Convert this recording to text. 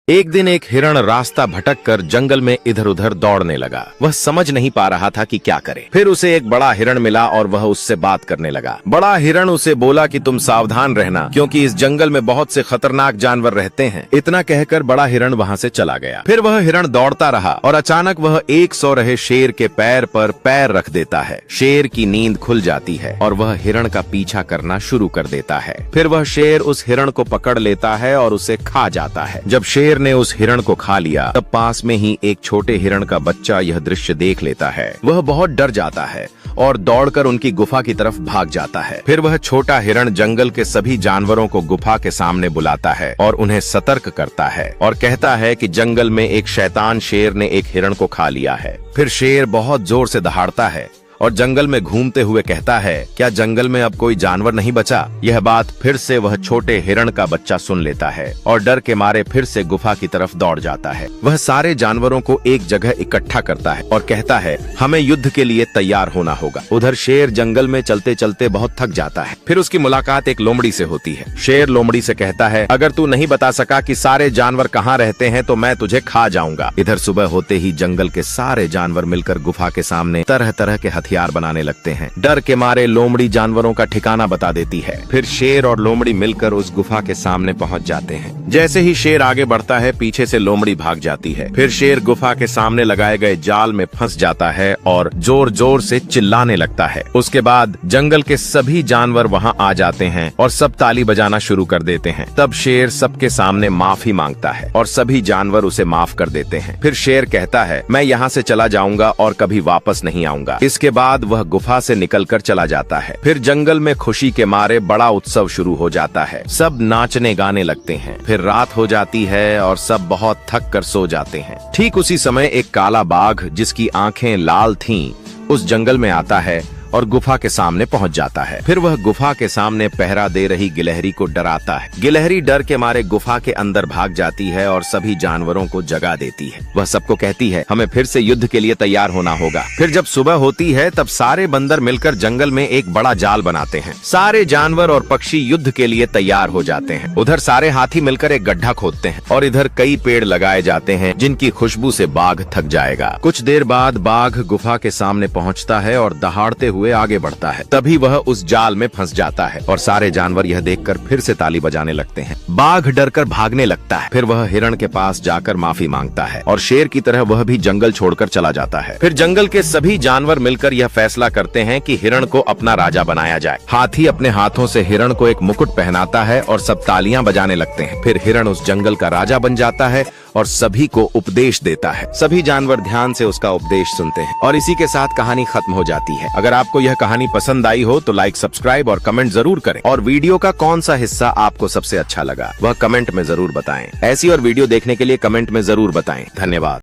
एक दिन एक हिरण रास्ता भटक कर जंगल में इधर उधर दौड़ने लगा। वह समझ नहीं पा रहा था कि क्या करे। फिर उसे एक बड़ा हिरण मिला और वह उससे बात करने लगा। बड़ा हिरण उसे बोला कि तुम सावधान रहना, क्योंकि इस जंगल में बहुत से खतरनाक जानवर रहते हैं। इतना कहकर बड़ा हिरण वहाँ से चला गया। फिर वह हिरण दौड़ता रहा और अचानक वह एक सो रहे शेर के पैर पर पैर रख देता है। शेर की नींद खुल जाती है और वह हिरण का पीछा करना शुरू कर देता है। फिर वह शेर उस हिरण को पकड़ लेता है और उसे खा जाता है। जब शेर ने उस हिरण को खा लिया, तब पास में ही एक छोटे हिरण का बच्चा यह दृश्य देख लेता है। वह बहुत डर जाता है और दौड़कर उनकी गुफा की तरफ भाग जाता है। फिर वह छोटा हिरण जंगल के सभी जानवरों को गुफा के सामने बुलाता है और उन्हें सतर्क करता है और कहता है कि जंगल में एक शैतान शेर ने एक हिरण को खा लिया है। फिर शेर बहुत जोर से दहाड़ता है और जंगल में घूमते हुए कहता है, क्या जंगल में अब कोई जानवर नहीं बचा? यह बात फिर से वह छोटे हिरण का बच्चा सुन लेता है और डर के मारे फिर से गुफा की तरफ दौड़ जाता है। वह सारे जानवरों को एक जगह इकट्ठा करता है और कहता है, हमें युद्ध के लिए तैयार होना होगा। उधर शेर जंगल में चलते चलते बहुत थक जाता है। फिर उसकी मुलाकात एक लोमड़ी से होती है। शेर लोमड़ी से कहता है, अगर तू नहीं बता सका कि सारे जानवर कहाँ रहते हैं तो मैं तुझे खा जाऊंगा। इधर सुबह होते ही जंगल के सारे जानवर मिलकर गुफा के सामने तरह तरह के हथियार बनाने लगते हैं। डर के मारे लोमड़ी जानवरों का ठिकाना बता देती है। फिर शेर और लोमड़ी मिलकर उस गुफा के सामने पहुंच जाते हैं। जैसे ही शेर आगे बढ़ता है, पीछे से लोमड़ी भाग जाती है। फिर शेर गुफा के सामने लगाए गए जाल में फंस जाता है और जोर जोर से चिल्लाने लगता है। उसके बाद जंगल के सभी जानवर वहां आ जाते हैं और सब ताली बजाना शुरू कर देते हैं। तब शेर सबके सामने माफी मांगता है और सभी जानवर उसे माफ कर देते हैं। फिर शेर कहता है, मैं यहाँ से चला जाऊंगा और कभी वापस नहीं आऊंगा। इसके बाद वह गुफा से निकलकर चला जाता है। फिर जंगल में खुशी के मारे बड़ा उत्सव शुरू हो जाता है। सब नाचने गाने लगते हैं। फिर रात हो जाती है और सब बहुत थक कर सो जाते हैं। ठीक उसी समय एक काला बाघ, जिसकी आंखें लाल थीं, उस जंगल में आता है और गुफा के सामने पहुंच जाता है। फिर वह गुफा के सामने पहरा दे रही गिलहरी को डराता है। गिलहरी डर के मारे गुफा के अंदर भाग जाती है और सभी जानवरों को जगा देती है। वह सबको कहती है, हमें फिर से युद्ध के लिए तैयार होना होगा। फिर जब सुबह होती है, तब सारे बंदर मिलकर जंगल में एक बड़ा जाल बनाते हैं। सारे जानवर और पक्षी युद्ध के लिए तैयार हो जाते हैं। उधर सारे हाथी मिलकर एक गड्ढा खोदते हैं और इधर कई पेड़ लगाए जाते हैं, जिनकी खुशबू से बाघ थक जाएगा। कुछ देर बाद बाघ गुफा के सामने पहुँचता है और दहाड़ते हुए आगे बढ़ता है। तभी वह उस जाल में फंस जाता है और सारे जानवर यह देखकर फिर से ताली बजाने लगते हैं। बाघ डरकर भागने लगता है। फिर वह हिरण के पास जाकर माफी मांगता है और शेर की तरह वह भी जंगल छोड़कर चला जाता है। फिर जंगल के सभी जानवर मिलकर यह फैसला करते हैं कि हिरण को अपना राजा बनाया जाए। हाथी अपने हाथों से हिरण को एक मुकुट पहनाता है और सब तालियां बजाने लगते हैं। फिर हिरण उस जंगल का राजा बन जाता है और सभी को उपदेश देता है। सभी जानवर ध्यान से उसका उपदेश सुनते हैं और इसी के साथ कहानी खत्म हो जाती है। अगर आपको यह कहानी पसंद आई हो तो लाइक, सब्सक्राइब और कमेंट जरूर करें। और वीडियो का कौन सा हिस्सा आपको सबसे अच्छा लगा वह कमेंट में जरूर बताएं। ऐसी और वीडियो देखने के लिए कमेंट में जरूर बताएं। धन्यवाद।